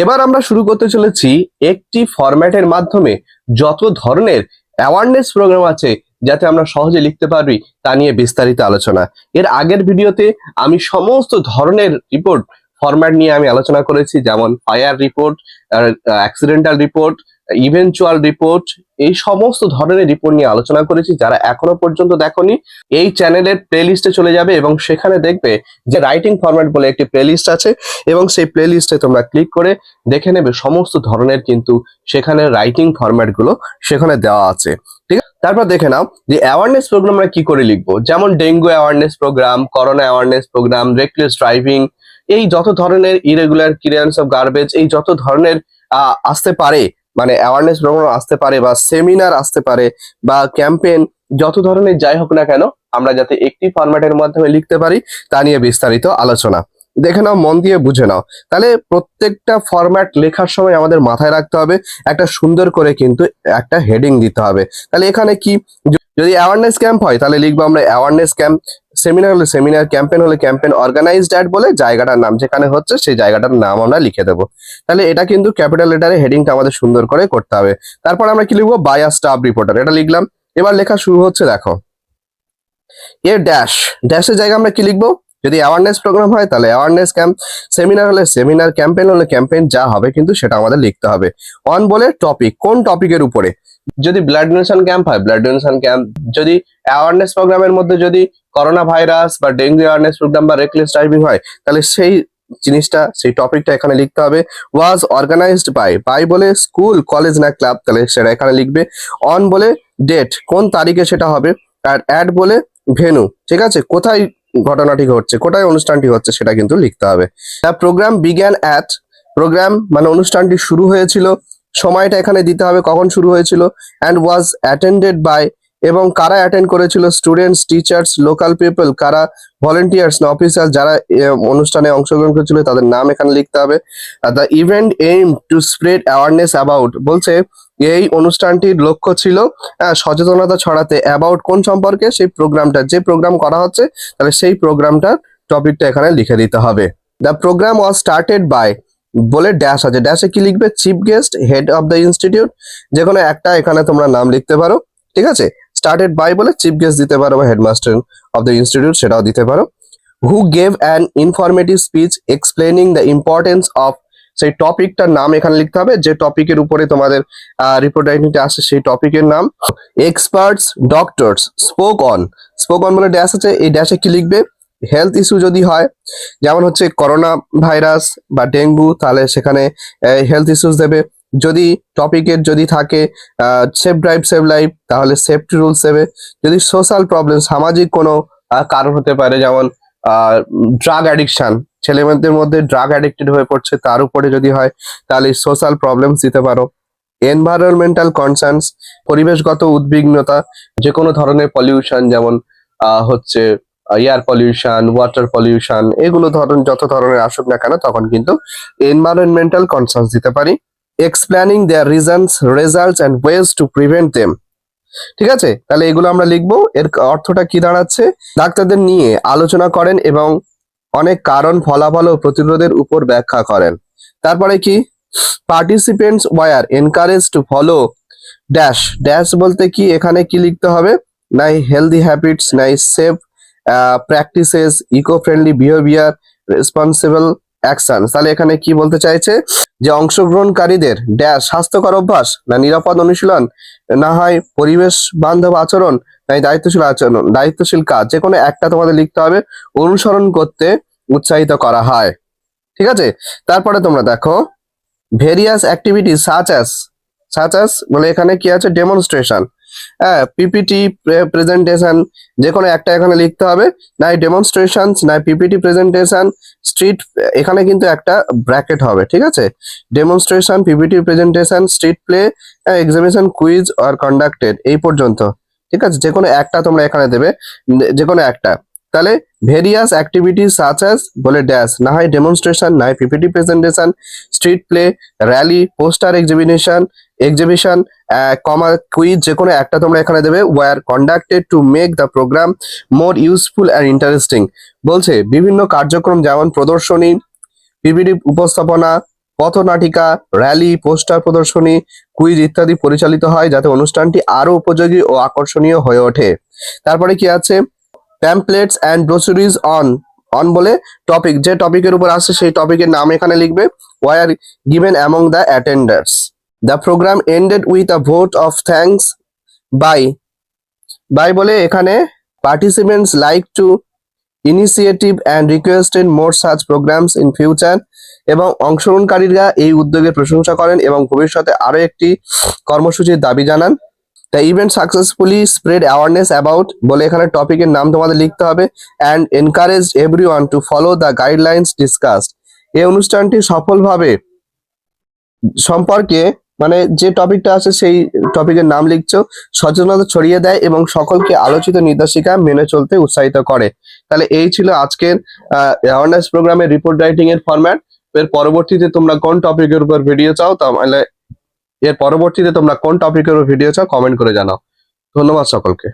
এবার আমরা শুরু করতে চলেছি একটি ফরম্যাটের মাধ্যমে যত ধরনের অ্যাওয়ারনেস প্রোগ্রাম আছে যাতে আমরা সহজে লিখতে পারি তা নিয়ে বিস্তারিত আলোচনা। এর আগের ভিডিওতে আমি সমস্ত ধরনের রিপোর্ট ফরম্যাট নিয়ে আমি আলোচনা করেছি, যেমন fire report, accidental report, eventual report, এই সমস্ত ধরনের রিপোর্ট নিয়ে আলোচনা করেছি। যারা এখনো পর্যন্ত দেখোনি, এই চ্যানেলের প্লেলিস্টে চলে যাবে এবং সেখানে দেখবে যে রাইটিং ফরম্যাট বলে একটি প্লেলিস্ট আছে, এবং সেই প্লেলিস্টে তোমরা ক্লিক করে দেখে নেবে সমস্ত ধরনের কিন্তু সেখানে রাইটিং ফরম্যাট গুলো সেখানে দেওয়া আছে। ঠিক আছে, তারপর দেখে নাও যে অ্যাওয়ারনেস প্রোগ্রাম আমরা কি করে লিখবো। যেমন dengue awareness program, corona awareness program, reckless driving, এই যত ধরনের ইরেগুলার ক্লিয়ারেন্স অফ গার্বেজ, এই যত ধরনের আসতে পারে, মানে অ্যাওয়ারনেস প্রোগ্রাম আসতে পারে, বা সেমিনার আসতে পারে, বা ক্যাম্পেইন, যত ধরনের যাই হোক না কেন, আমরা যাতে একটি ফরম্যাটের মাধ্যমে লিখতে পারি তা নিয়ে বিস্তারিত আলোচনা। দেখে নাও, মন দিয়ে বুঝে নাও। তাহলে প্রত্যেকটা ফরম্যাট লেখার সময় আমাদের মাথায় রাখতে হবে একটা সুন্দর করে কিন্তু একটা হেডিং দিতে হবে। তাহলে এখানে কি, যদি অ্যাওয়ারনেস ক্যাম্প হয় তাহলে লিখবো আমরা অ্যাওয়ারনেস ক্যাম্প, সেমিনার হলে সেমিনার, ক্যাম্পেইন হলে ক্যাম্পেইন অর্গানাইজড অ্যাট বলে জায়গাটার নাম যেখানে হচ্ছে সেই জায়গাটার নাম আমরা লিখে দেবো। তাহলে এটা কিন্তু ক্যাপিটাল লেটারে হেডিংটা আমাদের সুন্দর করে করতে হবে। তারপর আমরা কি লিখবো, বাই আ স্টাফ রিপোর্টার, এটা লিখলাম। এবার লেখা শুরু হচ্ছে, দেখো এর ড্যাশ, ড্যাশের জায়গায় আমরা কি লিখবো, যদি অ্যাওয়ারনেস প্রোগ্রাম হয় তাহলে অ্যাওয়ারনেস ক্যাম্প, সেমিনার হলে সেমিনার, ক্যাম্পেইন হলে ক্যাম্পেইন, যা হবে কিন্তু সেটা আমাদের লিখতে হবে। অন বলে টপিক, কোন টপিকের উপরে, যদি ব্লাড ডোনেশন ক্যাম্প হয় ব্লাড ডোনেশন ক্যাম্প, যদি অ্যাওয়ারনেস প্রোগ্রামের মধ্যে যদি করোনা ভাইরাস বা ডেঙ্গু অ্যাওয়ারনেস প্রোগ্রাম বা রেকলেস ড্রাইভিং হয় তাহলে সেই জিনিসটা, সেই টপিকটা এখানে লিখতে হবে। ওয়াজ অর্গানাইজড বাই, বাই বলে স্কুল, কলেজ না ক্লাব, তাহলে সেটা এখানে লিখবে। অন বলে ডেট, কোন তারিখে সেটা হবে। আর অ্যাট বলে ভেনু, ঠিক আছে, কোথায় ঘটনাটি ঘটছে, কোথায় অনুষ্ঠানটি হচ্ছে সেটা কিন্তু লিখতে হবে। The program began at, program মানে অনুষ্ঠানটি শুরু হয়েছিল, সময়টা এখানে দিতে হবে কখন শুরু হয়েছিল। অ্যান্ড ওয়াজ অ্যাটেন্ডেড বাই, এবং কারা অ্যাটেন্ড করেছিল, স্টুডেন্টস, টিচার্স, লোকাল পিপল, কারা ভলেন্টিয়ার্স না অফিসার যারা অনুষ্ঠানে অংশগ্রহণ করেছিল তাদের নাম এখানে লিখতে হবে। The event aim to spread awareness about, বলছে এই অনুষ্ঠানটির লক্ষ্য ছিল সচেতনতা ছড়াতে, অ্যাবাউট কোন সম্পর্কে, সেই প্রোগ্রামটা, যে প্রোগ্রাম করা হচ্ছে তাহলে সেই প্রোগ্রামটার টপিকটা এখানে লিখে দিতে হবে। The program was started by বলে ড্যাশ আছে, ড্যাশে কি লিখবে, chief guest, head of the institute, যে কোনো একটা এখানে তোমরা নাম লিখতে পারো। ঠিক আছে, স্টার্টেড বাই বলে চিফ গেস্ট দিতে পারো, বা হেডমাস্টার অফ দ্য ইনস্টিটিউট সেটাও দিতে পারো। Who gave an informative speech explaining the importance of, সেই টপিকটার নাম এখানে লিখতে হবে, যে টপিকের উপরে তোমাদের রিপোর্ট রাইটিংটা আসে সেই টপিকের নাম। Experts, doctors spoke on, spoke on বলে ড্যাশ আছে, এই ড্যাশে কি লিখবে, হেলথ ইস্যু যদি হয়, যেমন হচ্ছে করোনা ভাইরাস বা ডেঙ্গু, তাহলে সেখানে হেলথ ইস্যুস দেবে। যদি টপিকের যদি থাকে সেফ ড্রাইভ সেভ লাইফ, তাহলে সেফটি রুলস দেবে। যদি সোশ্যাল প্রবলেম, সামাজিক কোনো কারণ হতে পারে, যেমন ড্রাগ অ্যাডিকশন, ছেলে মেয়েদের মধ্যে ড্রাগ অ্যাডিক্টেড হয়ে পড়ছে, তার উপরে যদি হয় তাহলে সোশ্যাল প্রবলেমস দিতে পারো। এনভায়রনমেন্টাল কনসার্নস, পরিবেশগত উদ্বিগ্নতা, যে কোনো ধরনের পলিউশন, যেমন হচ্ছে এয়ার পলিউশন, ওয়াটার পলিউশন, এগুলো যত ধরনের আসুক না কেন তখন কিন্তু এনভায়রনমেন্টাল কনসার্নস দিতে পারি। Explaining their reasons, results and ways to prevent them, ঠিক আছে, তাহলে এগুলো আমরা লিখবো। এর অর্থটা কি দাঁড়াচ্ছে, ডাক্তারদের নিয়ে আলোচনা করেন এবং অনেক কারণ, ফলাফল ও প্রতিরোধের উপর ব্যাখ্যা করেন। তারপরে কি, participants were encourage to follow dash, dash বলতে কি এখানে কি লিখতে হবে, নাই হেলদি হ্যাবিটস, নাই safe practices, eco friendly behaviour, responsible action. তাহলে এখানে কি বলতে চাইছে, যে অংশগ্রহণকারীদের ড্যাশ স্বাস্থ্যকর অভ্যাস, না নিরাপদ অনুশীলন, না হয় পরিবেশ বান্ধব আচরণ, নাই দায়িত্বশীল আচরণ, দায়িত্বশীল কাজ, যে কোনো একটা তোমাদের লিখতে হবে, অনুসরণ করতে উৎসাহিত করা হয়। ঠিক আছে, তারপরে তোমরা দেখো ভেরিয়াস অ্যাক্টিভিটি সাচ অ্যাস বলে এখানে কি আছে, ডেমনস্ট্রেশন, হ্যাঁ, পিপিটি প্রেজেন্টেশন, যে কোনো একটা এখানে লিখতে হবে, নাই ডেমনস্ট্রেশন, নাই পিপিটি প্রেজেন্টেশন, স্ট্রিট, এখানে কিন্তু একটা ব্র্যাকেট হবে, ঠিক আছে, demonstration, PPT presentation, street play, exhibition, quiz আর কন্ডাক্টেড, এই পর্যন্ত। ঠিক আছে, যে কোনো একটা তোমরা এখানে দেবে, যে কোনো একটা। তাহলে ভেরিয়াস অ্যাক্টিভিটিস সাচ অ্যাজ বলে ড্যাশ, না হয় ডেমনস্ট্রেশন, না হয় PPT presentation, street play, rally, poster exhibition comma quiz, যে কোনো একটা তোমরা এখানে দেবে। Were conducted to make the programme more useful and interesting, বলছে বিভিন্ন কার্যক্রম যেমন প্রদর্শনী, পিপিটি উপস্থাপনা, পথনাটিকা, র্যালি, পোস্টার প্রদর্শনী, কুইজ ইত্যাদি পরিচালিত হয় যাতে অনুষ্ঠানটি আরো উপযোগী ও আকর্ষণীয় হয়ে ওঠে। তারপরে কি আছে, প্যাম্পলেটস অ্যান্ড ব্রোচুরিজ অন বলে টপিক, যে টপিকের উপর আসে সেই টপিকের নাম এখানে লিখবে, were given among the attenders. The programme ended with a vote of thanks by বলে এখানে participants like to initiative and requested more such programmes in future, এবং অংশগ্রহণকারীরা এই উদ্যোগের প্রশংসা করেন এবং ভবিষ্যতে আরো একটি কর্মসূচির দাবি জানান। The event successfully spread awareness about বলে এখানে টপিকের নাম তোমাদের লিখতে হবে, and encourage everyone to follow the guidelines discussed. এই অনুষ্ঠানটি সফলভাবে সম্পর্কে, মানে যে টপিকটা আছে সেই টপিকের নাম লিখছো, সচেতনতা ছড়িয়ে দেয় এবং সকলকে আলোচিত নির্দেশিকা মেনে চলতে উৎসাহিত করে। তাহলে এই ছিল আজকের অ্যাওয়ারনেস প্রোগ্রামের রিপোর্ট রাইটিং এর ফরম্যাট। এর পরবর্তীতে তোমরা কোন টপিকের উপর ভিডিও চাও, তাহলে কমেন্ট করে জানাও। ধন্যবাদ সকলকে।